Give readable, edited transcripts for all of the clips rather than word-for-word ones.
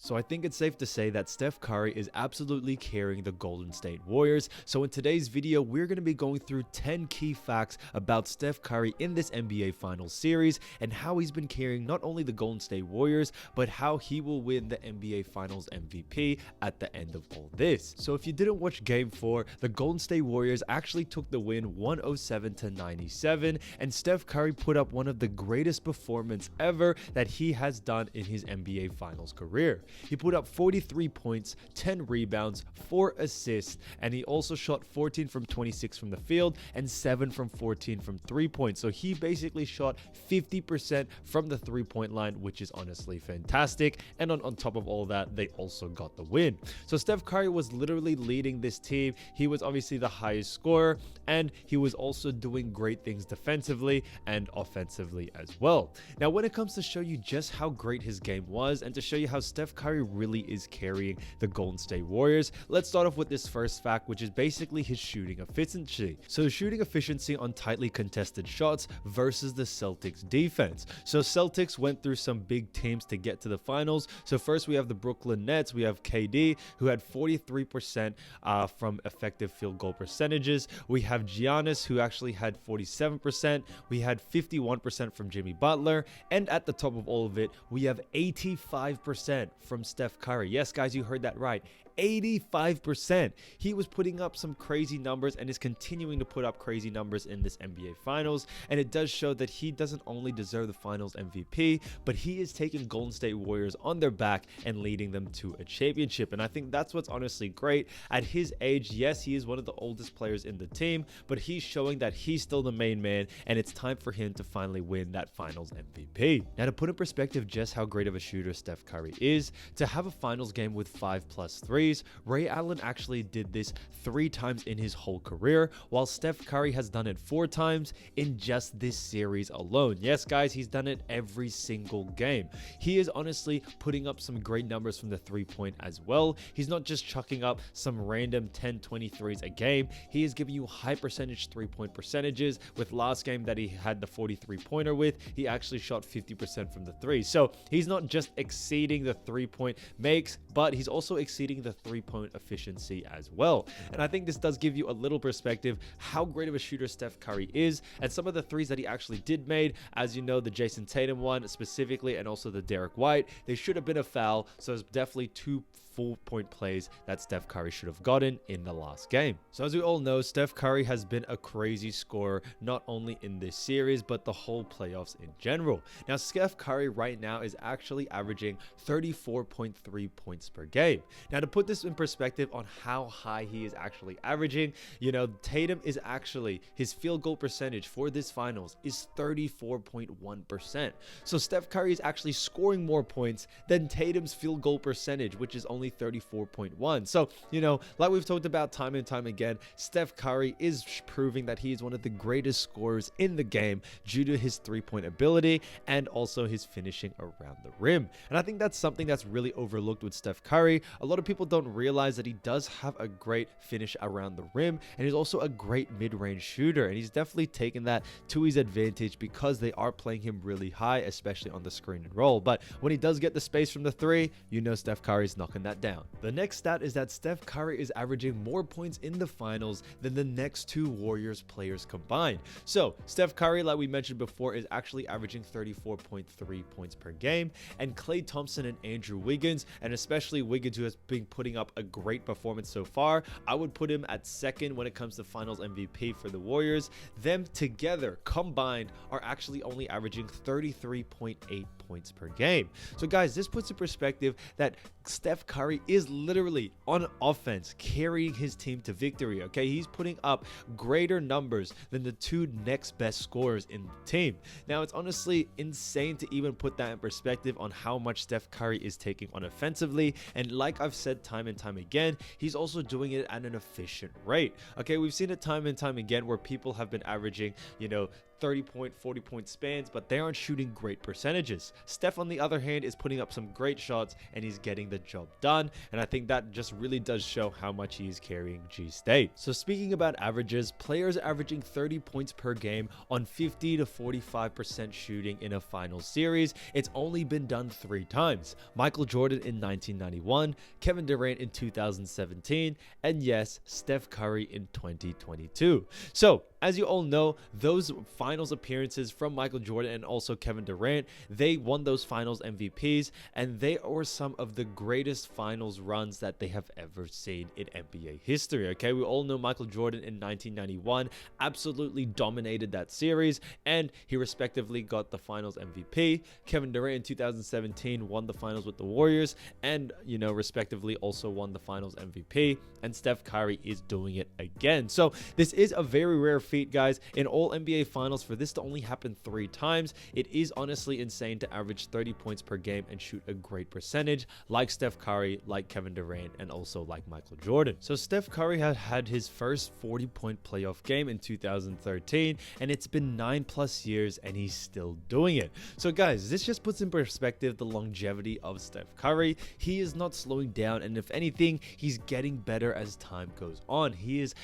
So I think it's safe to say that Steph Curry is absolutely carrying the Golden State Warriors. So in today's video, we're going to be going through 10 key facts about Steph Curry in this NBA Finals series and how he's been carrying not only the Golden State Warriors, but how he will win the NBA Finals MVP at the end of all this. So if you didn't watch Game 4, the Golden State Warriors actually took the win 107-97, and Steph Curry put up one of the greatest performances ever that he has done in his NBA Finals career. He put up 43 points, 10 rebounds, 4 assists, and he also shot 14 from 26 from the field and 7 from 14 from 3-point. So he basically shot 50% from the 3-point line, which is honestly fantastic. And on top of all that, they also got the win. So Steph Curry was literally leading this team. He was obviously the highest scorer, and he was also doing great things defensively and offensively as well. Now, when it comes to show you just how great his game was and to show you how Steph Curry really is carrying the Golden State Warriors, let's start off with this first fact, which is basically his shooting efficiency. So shooting efficiency on tightly contested shots versus the Celtics defense. So Celtics went through some big teams to get to the finals. So first we have the Brooklyn Nets. We have KD, who had 43% from effective field goal percentages. We have Giannis, who actually had 47%. We had 51% from Jimmy Butler. And at the top of all of it, we have 85% from Steph Curry. Yes, guys, you heard that right. 85%. He was putting up some crazy numbers and is continuing to put up crazy numbers in this NBA Finals. And it does show that he doesn't only deserve the Finals MVP, but he is taking Golden State Warriors on their back and leading them to a championship. And I think that's what's honestly great. At his age, yes, he is one of the oldest players in the team, but he's showing that he's still the main man, and it's time for him to finally win that Finals MVP. Now, to put in perspective just how great of a shooter Steph Curry is, to have a Finals game with 5+ threes, Ray Allen actually did this 3 times in his whole career, while Steph Curry has done it 4 times in just this series alone. Yes, guys, he's done it every single game. He is honestly putting up some great numbers from the 3-point as well. He's not just chucking up some random 10-23s a game. He is giving you high percentage 3-point percentages. With last game that he had the 43-pointer with, he actually shot 50% from the 3. So he's not just exceeding the 3-point makes, but he's also exceeding the 3-point efficiency as well. And I think this does give you a little perspective how great of a shooter Steph Curry is, and some of the threes that he actually did made. As you know, the Jason Tatum one specifically, and also the Derek White, they should have been a foul. So it's definitely 2 full-point plays that Steph Curry should have gotten in the last game. So as we all know, Steph Curry has been a crazy scorer, not only in this series, but the whole playoffs in general. Now, Steph Curry right now is actually averaging 34.3 points per game. Now, to put this in perspective on how high he is actually averaging, you know, Tatum is actually, his field goal percentage for this finals is 34.1%. So Steph Curry is actually scoring more points than Tatum's field goal percentage, which is only 34.1. So, you know, like we've talked about time and time again, Steph Curry is proving that he is one of the greatest scorers in the game due to his 3-point ability and also his finishing around the rim. And I think that's something that's really overlooked with Steph Curry. A lot of people don't realize that he does have a great finish around the rim, and he's also a great mid-range shooter, and he's definitely taken that to his advantage because they are playing him really high, especially on the screen and roll. But when he does get the space from the 3, you know Steph Curry's knocking that down. The next stat is that Steph Curry is averaging more points in the finals than the next 2 Warriors players combined. So Steph Curry, like we mentioned before, is actually averaging 34.3 points per game, and Klay Thompson and Andrew Wiggins, and especially Wiggins, who has been putting up a great performance so far, I would put him at second when it comes to Finals MVP for the Warriors. Them together combined are actually only averaging 33.8 points per game. So guys, this puts in perspective that Steph Curry is literally on offense carrying his team to victory. Okay, he's putting up greater numbers than the 2 next best scorers in the team. Now, it's honestly insane to even put that in perspective on how much Steph Curry is taking on offensively, and like I've said time and time again, he's also doing it at an efficient rate. Okay, we've seen it time and time again where people have been averaging, you know, 30-point, 40-point spans, but they aren't shooting great percentages. Steph, on the other hand, is putting up some great shots and he's getting the job done. And I think that just really does show how much he is carrying G State. So speaking about averages, players averaging 30 points per game on 50 to 45% shooting in a final series. It's only been done 3 times. Michael Jordan in 1991, Kevin Durant in 2017, and yes, Steph Curry in 2022. So as you all know, those finals appearances from Michael Jordan and also Kevin Durant, they won those finals MVPs, and they are some of the greatest finals runs that they have ever seen in NBA history. Okay, we all know Michael Jordan in 1991 absolutely dominated that series, and he respectively got the finals MVP. Kevin Durant in 2017 won the finals with the Warriors, and respectively also won the finals MVP, and Steph Curry is doing it again. So this is a very rare feat, guys, in all NBA finals for this to only happen 3 times. It is honestly insane to average 30 points per game and shoot a great percentage like Steph Curry, like Kevin Durant, and also like Michael Jordan. So Steph Curry had his first 40-point playoff game in 2013, and it's been 9+ years and he's still doing it. So guys, this just puts in perspective the longevity of Steph Curry. He is not slowing down, and if anything, he's getting better as time goes on. He is,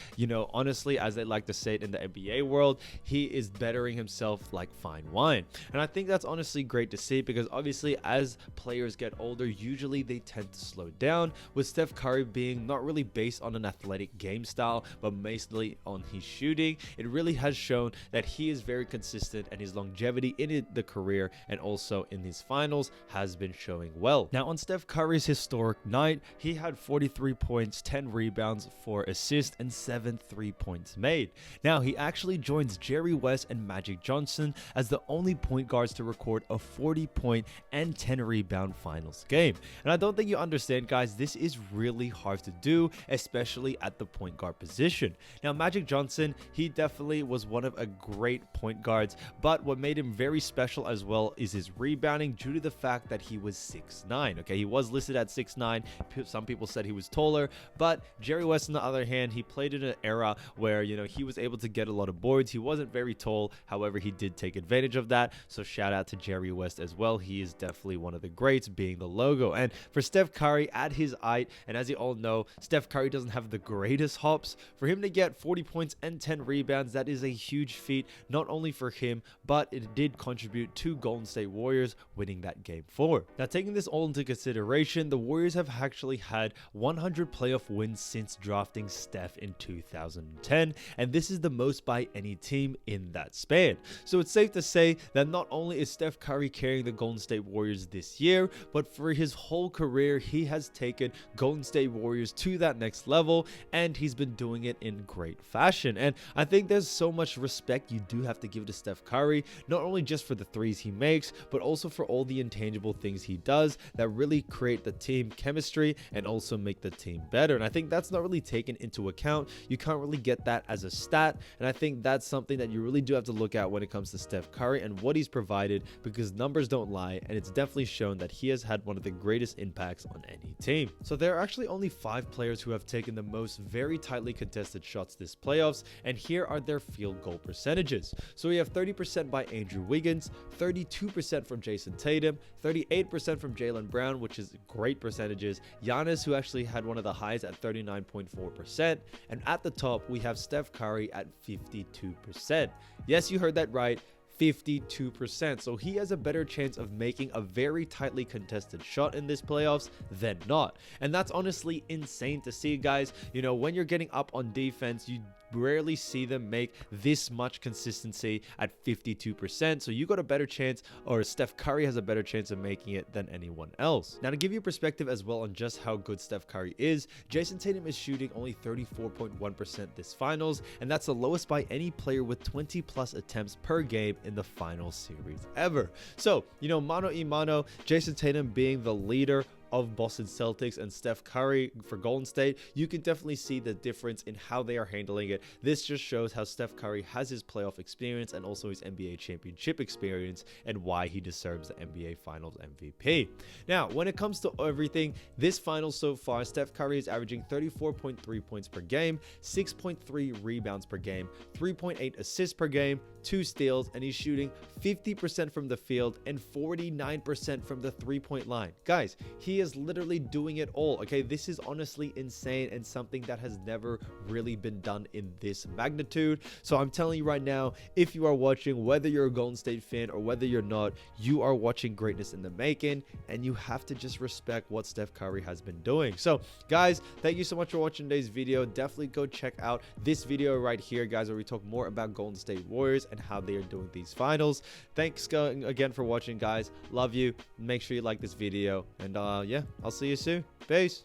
honestly, as they like to say it in the NBA world, he is bettering himself like fine wine. And I think that's honestly great to see, because obviously as players get older, usually they tend to slow down, with Steph Curry being not really based on an athletic game style, but mostly on his shooting. It really has shown that he is very consistent, and his longevity in the career and also in his finals has been showing well. Now on Steph Curry's historic night, he had 43 points, 10 rebounds, 4 assists, and 7 3-points made. Now he actually joins Jerry West and Magic Johnson as the only point guards to record a 40-point and 10-rebound finals game. And I don't think you understand, guys, this is really hard to do, especially at the point guard position. Now Magic Johnson, he definitely was one of a great point guards, but what made him very special as well is his rebounding, due to the fact that he was 6'9". Okay, he was listed at 6'9". Some people said he was taller, but Jerry West, on the other hand, he played in an era where he was able to get a lot of boards. He wasn't very tall, however he did take advantage of that. So shout out to Jerry West as well. He is definitely one of the greats, being the logo. And for Steph Curry at his height, and as you all know, Steph Curry doesn't have the greatest hops. For him to get 40 points and 10 rebounds, that is a huge feat, not only for him, but it did contribute to Golden State Warriors winning that game 4. Now taking this all into consideration, the Warriors have actually had 100 playoff wins since drafting Steph in 2010, and this is the most by any team in that span. So it's safe to say that not only is Steph Curry carrying the Golden State Warriors this year, but for his whole career, he has taken Golden State Warriors to that next level, and he's been doing it in great fashion. And I think there's so much respect you do have to give to Steph Curry, not only just for the threes he makes, but also for all the intangible things he does that really create the team chemistry and also make the team better. And I think that's not really taken into account. You can't really get that as a stat, and I think that's something that you really do have to look at when it comes to Steph Curry and what he's provided, because numbers don't lie, and it's definitely shown that he has had one of the greatest impacts on any team. So there are actually only 5 players who have taken the most very tightly contested shots this playoffs, and here are their field goal percentages. So we have 30% by Andrew Wiggins, 32% from Jason Tatum, 38% from Jaylen Brown, which is great percentages, Giannis, who actually had one of the highs at 39.4%, and at the top we have Steph Curry at 52%. Yes, you heard that right, 52%. So he has a better chance of making a very tightly contested shot in this playoffs than not. And that's honestly insane to see, guys. When you're getting up on defense, you rarely see them make this much consistency at 52%. So you got a better chance, or Steph Curry has a better chance of making it than anyone else. Now to give you perspective as well on just how good Steph Curry is, Jason Tatum is shooting only 34.1% this finals, and that's the lowest by any player with 20+ attempts per game in the final series ever. So, mano a mano, Jason Tatum being the leader of Boston Celtics and Steph Curry for Golden State, you can definitely see the difference in how they are handling it. This just shows how Steph Curry has his playoff experience and also his NBA championship experience, and why he deserves the NBA Finals MVP. Now, when it comes to everything, this finals so far, Steph Curry is averaging 34.3 points per game, 6.3 rebounds per game, 3.8 assists per game, 2 steals, and he's shooting 50% from the field and 49% from the 3-point line. Guys, he is literally doing it all, okay? This is honestly insane and something that has never really been done in this magnitude. So I'm telling you right now, if you are watching, whether you're a Golden State fan or whether you're not, you are watching greatness in the making, and you have to just respect what Steph Curry has been doing. So guys, thank you so much for watching today's video. Definitely go check out this video right here, guys, where we talk more about Golden State Warriors and how they are doing these finals. Thanks again for watching, guys. Love you. Make sure you like this video, and yeah, I'll see you soon. Peace.